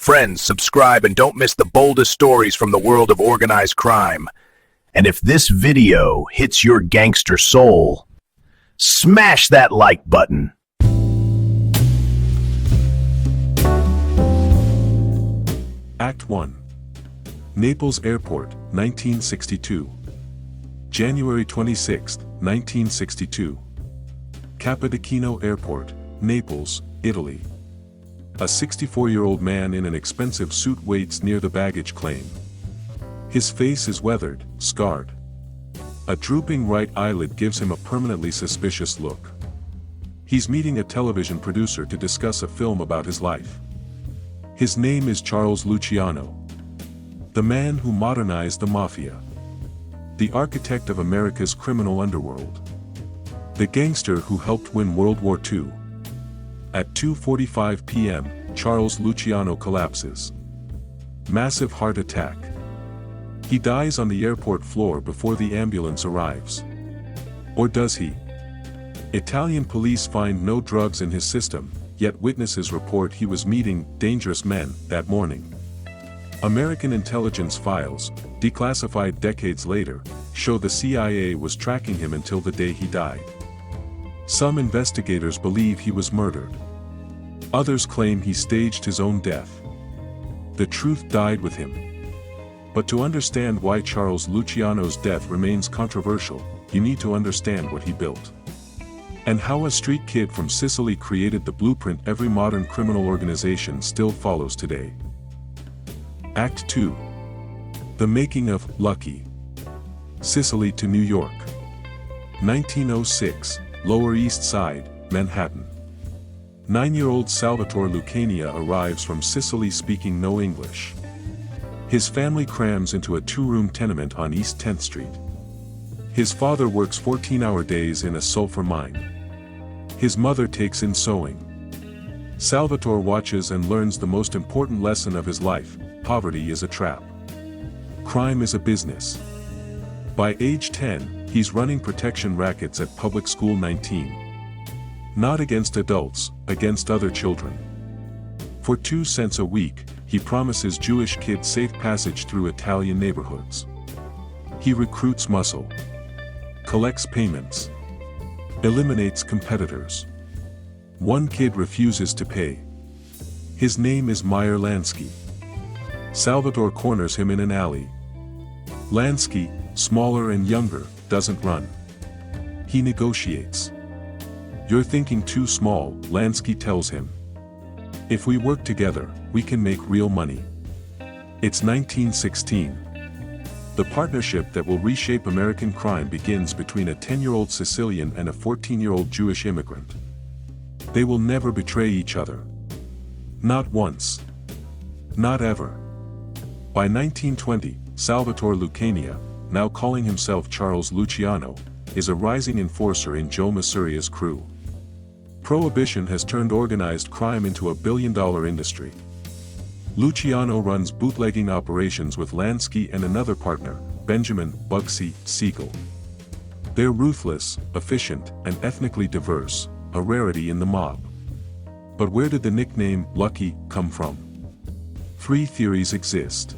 friends, subscribe, and don't miss the boldest stories from the world of organized crime. And if this video hits your gangster soul, smash that like button. Act 1. Naples Airport, 1962. January 26, 1962. Capodichino Airport, Naples, Italy. A 64-year-old man in an expensive suit waits near the baggage claim. His face is weathered, scarred. A drooping right eyelid gives him a permanently suspicious look. He's meeting a television producer to discuss a film about his life. His name is Charles Luciano. The man who modernized the Mafia. The architect of America's criminal underworld. The gangster who helped win World War II. At 2:45 p.m., Charles Luciano collapses. Massive heart attack. He dies on the airport floor before the ambulance arrives. Or does he? Italian police find no drugs in his system, yet witnesses report he was meeting dangerous men that morning. American intelligence files, declassified decades later, show the CIA was tracking him until the day he died. Some investigators believe he was murdered. Others claim he staged his own death. The truth died with him. But to understand why Charles Luciano's death remains controversial, you need to understand what he built. And how a street kid from Sicily created the blueprint every modern criminal organization still follows today. Act 2. The making of Lucky. Sicily to New York. 1906, Lower East Side, Manhattan. 9-year-old Salvatore Lucania arrives from Sicily speaking no English. His family crams into a 2-room tenement on East 10th Street. His father works 14-hour days in a sulfur mine. His mother takes in sewing. Salvatore watches and learns the most important lesson of his life: poverty is a trap. Crime is a business. By age 10, he's running protection rackets at Public School 19. Not against adults, against other children. For 2 cents a week, he promises Jewish kids safe passage through Italian neighborhoods. He recruits muscle. Collects payments. Eliminates competitors. One kid refuses to pay. His name is Meyer Lansky. Salvatore corners him in an alley. Lansky, smaller and younger, doesn't run. He negotiates. "You're thinking too small," Lansky tells him. "If we work together, we can make real money." It's 1916. The partnership that will reshape American crime begins between a 10-year-old Sicilian and a 14-year-old Jewish immigrant. They will never betray each other. Not once. Not ever. By 1920, Salvatore Lucania, now calling himself Charles Luciano, is a rising enforcer in Joe Masuria's crew. Prohibition has turned organized crime into a billion-dollar industry. Luciano runs bootlegging operations with Lansky and another partner, Benjamin "Bugsy" Siegel. They're ruthless, efficient, and ethnically diverse, a rarity in the mob. But where did the nickname Lucky come from? 3 theories exist.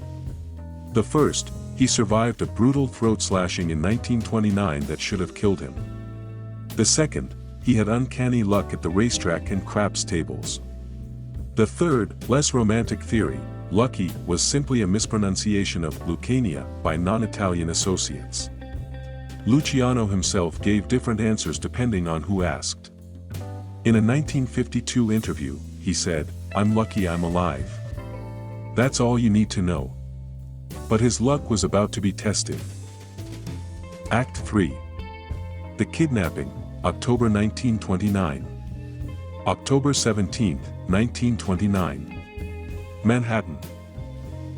The first, he survived a brutal throat slashing in 1929 that should have killed him. The second, he had uncanny luck at the racetrack and craps tables. The third, less romantic theory, Lucky was simply a mispronunciation of Lucania by non-Italian associates. Luciano himself gave different answers depending on who asked. In a 1952 interview, he said, "I'm lucky I'm alive. That's all you need to know." But his luck was about to be tested. Act 3. The kidnapping, October 1929. October 17, 1929. Manhattan.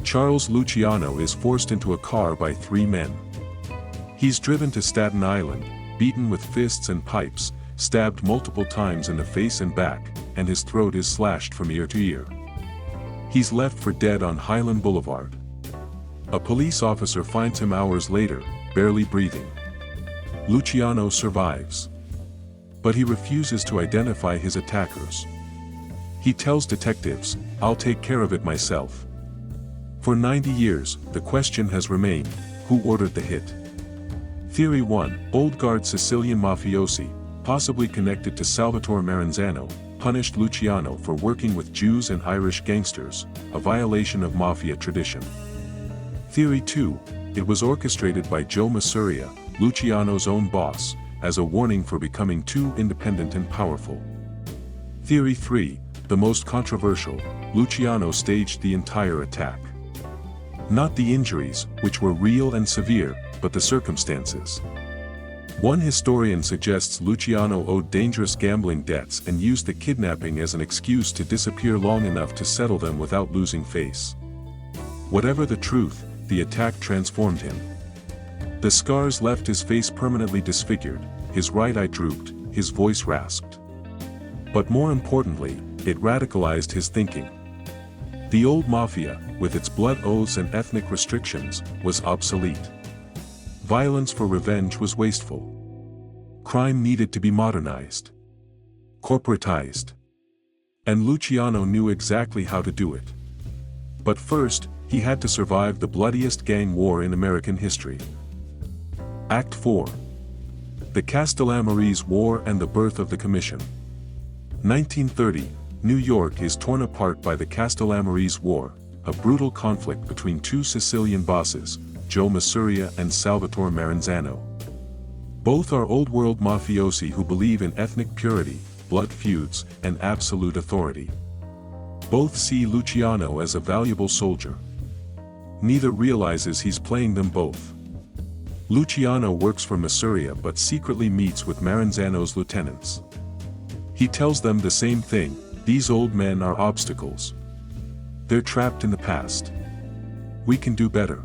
Charles Luciano is forced into a car by 3 men. He's driven to Staten Island, beaten with fists and pipes, stabbed multiple times in the face and back, and his throat is slashed from ear to ear. He's left for dead on Highland Boulevard. A police officer finds him hours later, barely breathing. Luciano survives. But he refuses to identify his attackers. He tells detectives, "I'll take care of it myself." For 90 years, the question has remained, who ordered the hit? Theory 1, old guard Sicilian mafiosi, possibly connected to Salvatore Maranzano, punished Luciano for working with Jews and Irish gangsters, a violation of Mafia tradition. Theory 2, it was orchestrated by Joe Masuria, Luciano's own boss, as a warning for becoming too independent and powerful. Theory 3, the most controversial, Luciano staged the entire attack. Not the injuries, which were real and severe, but the circumstances. One historian suggests Luciano owed dangerous gambling debts and used the kidnapping as an excuse to disappear long enough to settle them without losing face. Whatever the truth, the attack transformed him. The scars left his face permanently disfigured, his right eye drooped, his voice rasped. But more importantly, it radicalized his thinking. The old mafia, with its blood oaths and ethnic restrictions, was obsolete. Violence for revenge was wasteful. Crime needed to be modernized, corporatized. And Luciano knew exactly how to do it. But first, he had to survive the bloodiest gang war in American history. Act 4. The Castellamarese War and the Birth of the Commission. 1930, New York is torn apart by the Castellamarese War, a brutal conflict between two Sicilian bosses, Joe Masuria and Salvatore Maranzano. Both are old-world mafiosi who believe in ethnic purity, blood feuds, and absolute authority. Both see Luciano as a valuable soldier. Neither realizes he's playing them both. Luciano works for Masuria but secretly meets with Maranzano's lieutenants. He tells them the same thing, these old men are obstacles. They're trapped in the past. We can do better.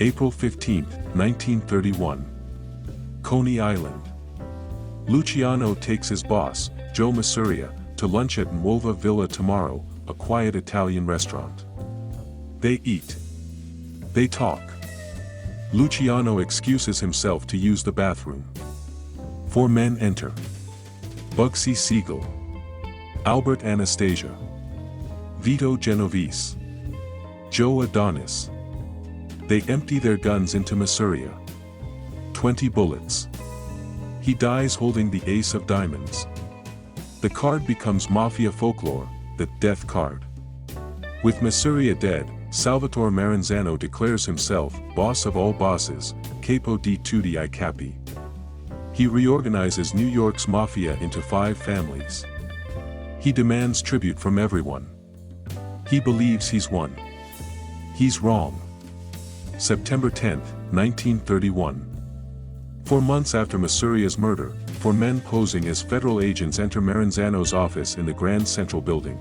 April 15, 1931. Coney Island. Luciano takes his boss, Joe Masuria, to lunch at Nuova Villa tomorrow, a quiet Italian restaurant. They eat. They talk. Luciano excuses himself to use the bathroom. 4 men enter. Bugsy Siegel, Albert Anastasia, Vito Genovese, Joe Adonis. They empty their guns into Masuria. 20 bullets. He dies holding the ace of diamonds. The card becomes Mafia folklore, the death card. With Masuria dead, Salvatore Maranzano declares himself boss of all bosses, capo di tutti I capi. He reorganizes New York's mafia into 5 families. He demands tribute from everyone. He believes he's won. He's wrong. September 10, 1931. 4 months after Masuria's murder, 4 men posing as federal agents enter Maranzano's office in the Grand Central Building.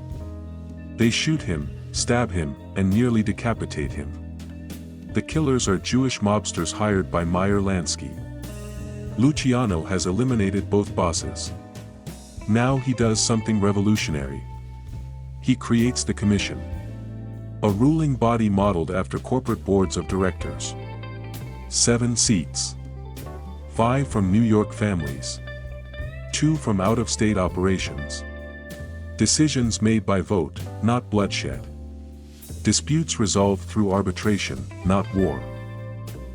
They shoot him, stab him, and nearly decapitate him. The killers are Jewish mobsters hired by Meyer Lansky. Luciano has eliminated both bosses. Now he does something revolutionary. He creates the Commission. A ruling body modeled after corporate boards of directors. 7 seats. 5 from New York families. 2 from out-of-state operations. Decisions made by vote, not bloodshed. Disputes resolved through arbitration, not war.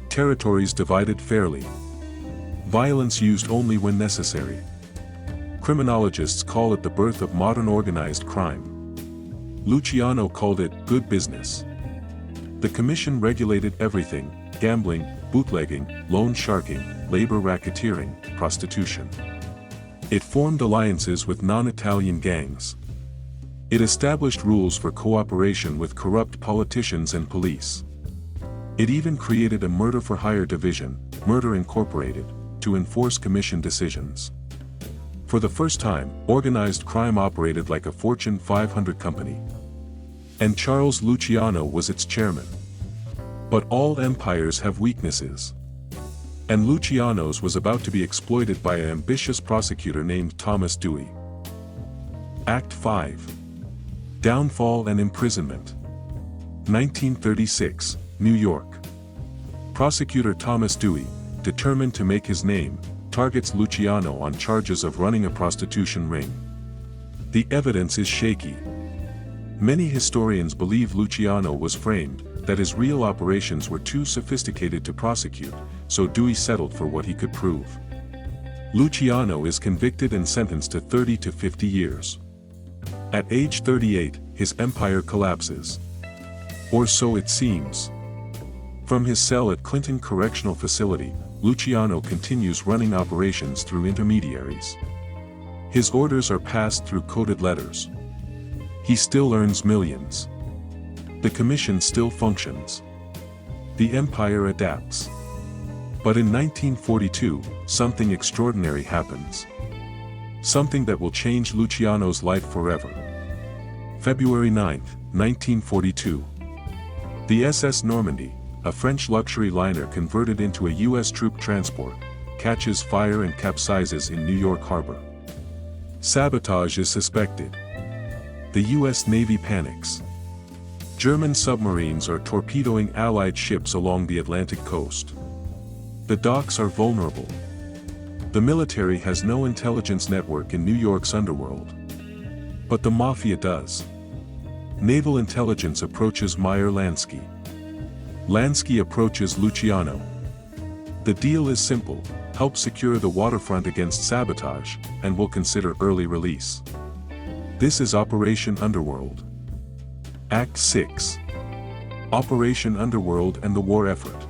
Territories divided fairly. Violence used only when necessary. Criminologists call it the birth of modern organized crime. Luciano called it good business. The Commission regulated everything: gambling, bootlegging, loan sharking, labor racketeering, prostitution. It formed alliances with non-Italian gangs. It established rules for cooperation with corrupt politicians and police. It even created a murder-for-hire division, Murder Incorporated, to enforce Commission decisions. For the first time, organized crime operated like a Fortune 500 company. And Charles Luciano was its chairman. But all empires have weaknesses. And Luciano's was about to be exploited by an ambitious prosecutor named Thomas Dewey. Act 5. Downfall and Imprisonment. 1936, New York. Prosecutor Thomas Dewey, determined to make his name, targets Luciano on charges of running a prostitution ring. The evidence is shaky. Many historians believe Luciano was framed, that his real operations were too sophisticated to prosecute, so Dewey settled for what he could prove. Luciano is convicted and sentenced to 30 to 50 years. At age 38, his empire collapses. Or so it seems. From his cell at Clinton Correctional Facility, Luciano continues running operations through intermediaries. His orders are passed through coded letters. He still earns millions. The commission still functions. The empire adapts. But in 1942, something extraordinary happens. Something that will change Luciano's life forever. February 9, 1942. The SS Normandy, a French luxury liner converted into a U.S. troop transport, catches fire and capsizes in New York Harbor. Sabotage is suspected. The U.S. Navy panics. German submarines are torpedoing Allied ships along the Atlantic coast. The docks are vulnerable. The military has no intelligence network in New York's underworld. But the Mafia does. Naval intelligence approaches Meyer Lansky. Lansky approaches Luciano. The deal is simple: help secure the waterfront against sabotage, and will consider early release. This is Operation Underworld. Act 6. Operation Underworld and the War Effort.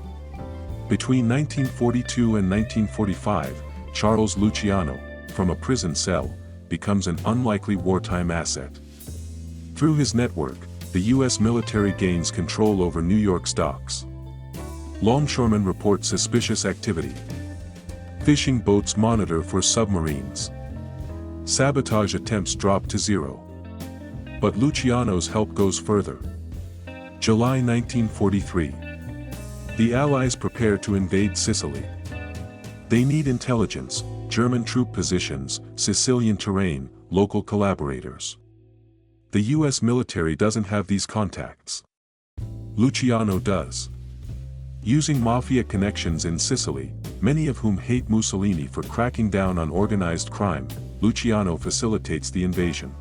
Between 1942 and 1945, Charles Luciano, from a prison cell, becomes an unlikely wartime asset. Through his network, the U.S. military gains control over New York's docks. Longshoremen report suspicious activity. Fishing boats monitor for submarines. Sabotage attempts drop to zero. But Luciano's help goes further. July 1943. The Allies prepare to invade Sicily. They need intelligence, German troop positions, Sicilian terrain, local collaborators. The U.S. military doesn't have these contacts. Luciano does. Using Mafia connections in Sicily, many of whom hate Mussolini for cracking down on organized crime, Luciano facilitates the invasion.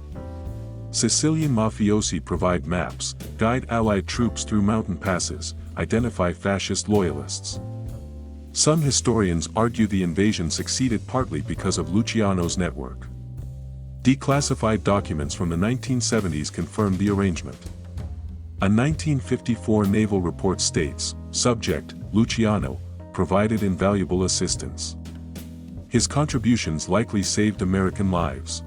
Sicilian mafiosi provide maps, guide Allied troops through mountain passes, identify fascist loyalists. Some historians argue the invasion succeeded partly because of Luciano's network. Declassified documents from the 1970s confirm the arrangement. A 1954 naval report states, subject, Luciano, provided invaluable assistance. His contributions likely saved American lives.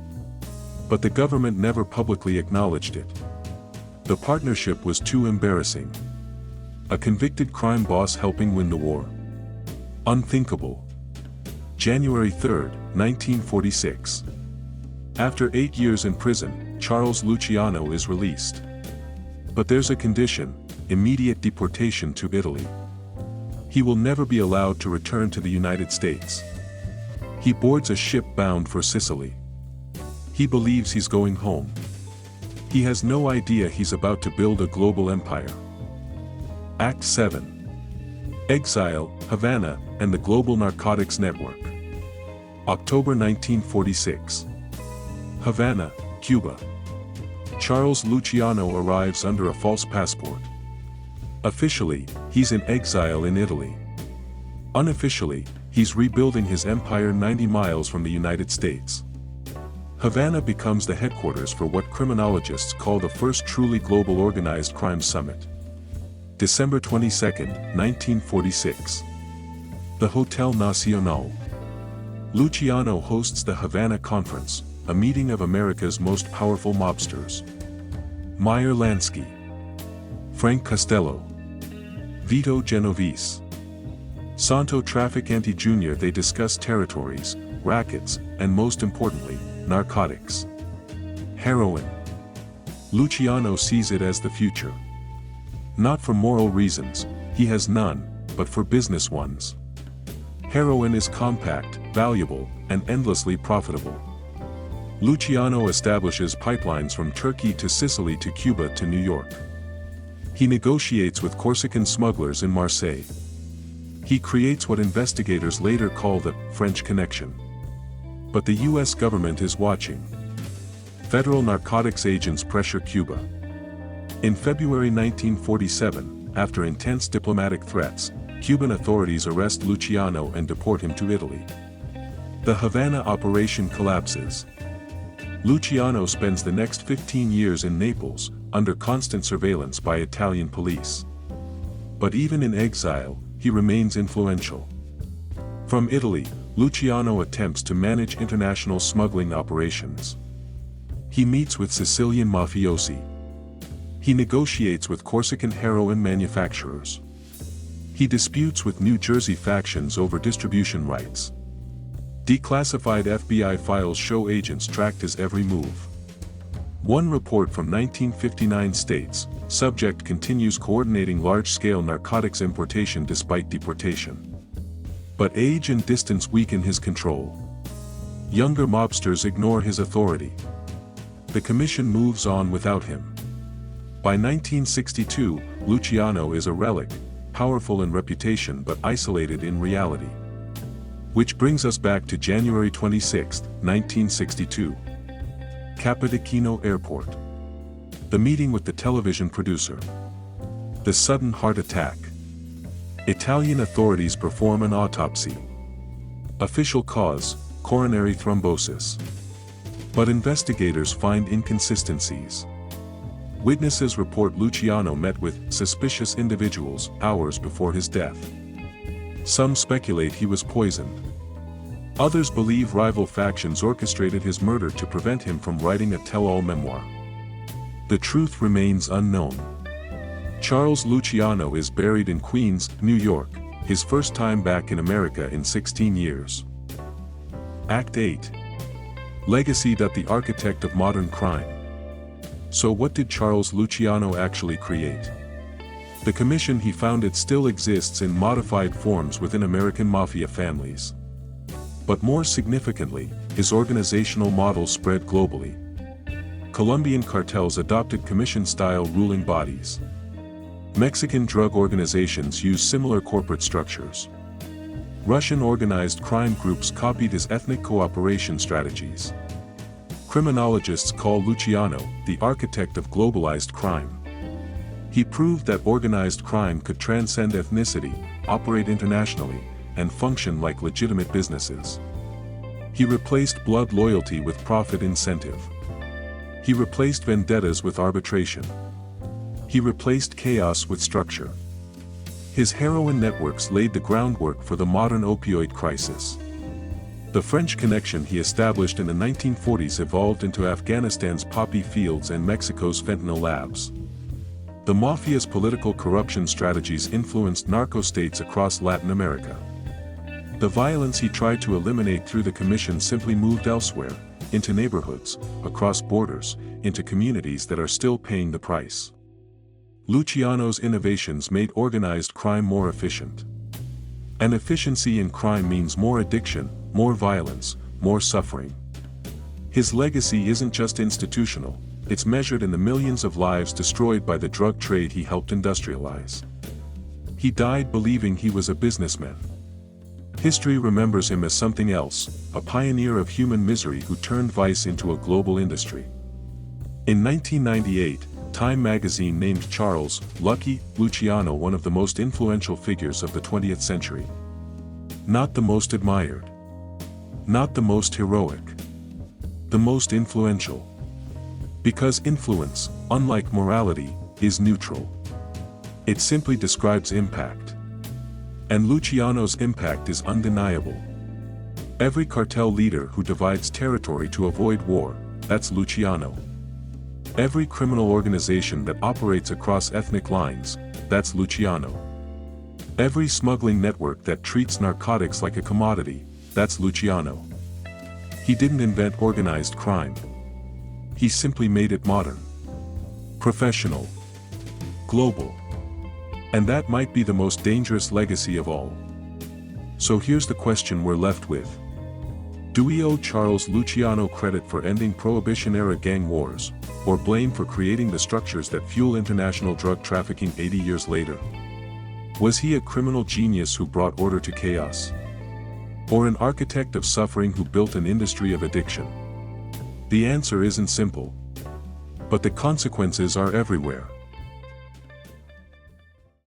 But the government never publicly acknowledged it. The partnership was too embarrassing. A convicted crime boss helping win the war. Unthinkable. January 3, 1946. After 8 years in prison, Charles Luciano is released. But there's a condition: immediate deportation to Italy. He will never be allowed to return to the United States. He boards a ship bound for Sicily. He believes he's going home. He has no idea he's about to build a global empire. Act 7. Exile, Havana, and the Global Narcotics Network. October 1946. Havana, Cuba. Charles Luciano arrives under a false passport. Officially, he's in exile in Italy. Unofficially, he's rebuilding his empire 90 miles from the United States. Havana becomes the headquarters for what criminologists call the first truly global organized crime summit. December 22, 1946. The Hotel Nacional. Luciano hosts the Havana Conference, a meeting of America's most powerful mobsters. Meyer Lansky, Frank Costello, Vito Genovese, Santo Trafficante Jr. They discuss territories, rackets, and most importantly, narcotics. Heroin. Luciano sees it as the future. Not for moral reasons, he has none, but for business ones. Heroin is compact, valuable, and endlessly profitable. Luciano establishes pipelines from Turkey to Sicily to Cuba to New York. He negotiates with Corsican smugglers in Marseille. He creates what investigators later call the French Connection. But the US government is watching. Federal narcotics agents pressure Cuba. In February 1947, after intense diplomatic threats, Cuban authorities arrest Luciano and deport him to Italy. The Havana operation collapses. Luciano spends the next 15 years in Naples, under constant surveillance by Italian police. But even in exile, he remains influential. From Italy, Luciano attempts to manage international smuggling operations. He meets with Sicilian mafiosi. He negotiates with Corsican heroin manufacturers. He disputes with New Jersey factions over distribution rights. Declassified FBI files show agents tracked his every move. One report from 1959 states, subject continues coordinating large-scale narcotics importation despite deportation. But age and distance weaken his control. Younger mobsters ignore his authority. The commission moves on without him. By 1962, Luciano is a relic, powerful in reputation but isolated in reality. Which brings us back to January 26, 1962. Capodichino Airport. The meeting with the television producer. The sudden heart attack. Italian authorities perform an autopsy. Official cause, coronary thrombosis. But investigators find inconsistencies. Witnesses report Luciano met with suspicious individuals hours before his death. Some speculate he was poisoned. Others believe rival factions orchestrated his murder to prevent him from writing a tell-all memoir. The truth remains unknown. Charles Luciano is buried in Queens, New York, his first time back in America in 16 years. Act 8. Legacy. The architect of modern crime. So what did Charles Luciano actually create? The commission he founded still exists in modified forms within American Mafia families. But more significantly, his organizational model spread globally. Colombian cartels adopted commission-style ruling bodies. Mexican drug organizations use similar corporate structures. Russian organized crime groups copied his ethnic cooperation strategies. Criminologists call Luciano the architect of globalized crime. He proved that organized crime could transcend ethnicity, operate internationally, and function like legitimate businesses. He replaced blood loyalty with profit incentive. He replaced vendettas with arbitration. He replaced chaos with structure. His heroin networks laid the groundwork for the modern opioid crisis. The French connection he established in the 1940s evolved into Afghanistan's poppy fields and Mexico's fentanyl labs. The Mafia's political corruption strategies influenced narco-states across Latin America. The violence he tried to eliminate through the commission simply moved elsewhere, into neighborhoods, across borders, into communities that are still paying the price. Luciano's innovations made organized crime more efficient. And efficiency in crime means more addiction, more violence, more suffering. His legacy isn't just institutional, it's measured in the millions of lives destroyed by the drug trade he helped industrialize. He died believing he was a businessman. History remembers him as something else, a pioneer of human misery who turned vice into a global industry. In 1998, Time magazine named Charles "Lucky" Luciano one of the most influential figures of the 20th century. Not the most admired. Not the most heroic. The most influential. Because influence, unlike morality, is neutral. It simply describes impact. And Luciano's impact is undeniable. Every cartel leader who divides territory to avoid war, that's Luciano. Every criminal organization that operates across ethnic lines, that's Luciano. Every smuggling network that treats narcotics like a commodity, that's Luciano. He didn't invent organized crime. He simply made it modern. Professional. Global. And that might be the most dangerous legacy of all. So here's the question we're left with. Do we owe Charles Luciano credit for ending Prohibition-era gang wars, or blame for creating the structures that fuel international drug trafficking 80 years later? Was he a criminal genius who brought order to chaos? Or an architect of suffering who built an industry of addiction? The answer isn't simple. But the consequences are everywhere.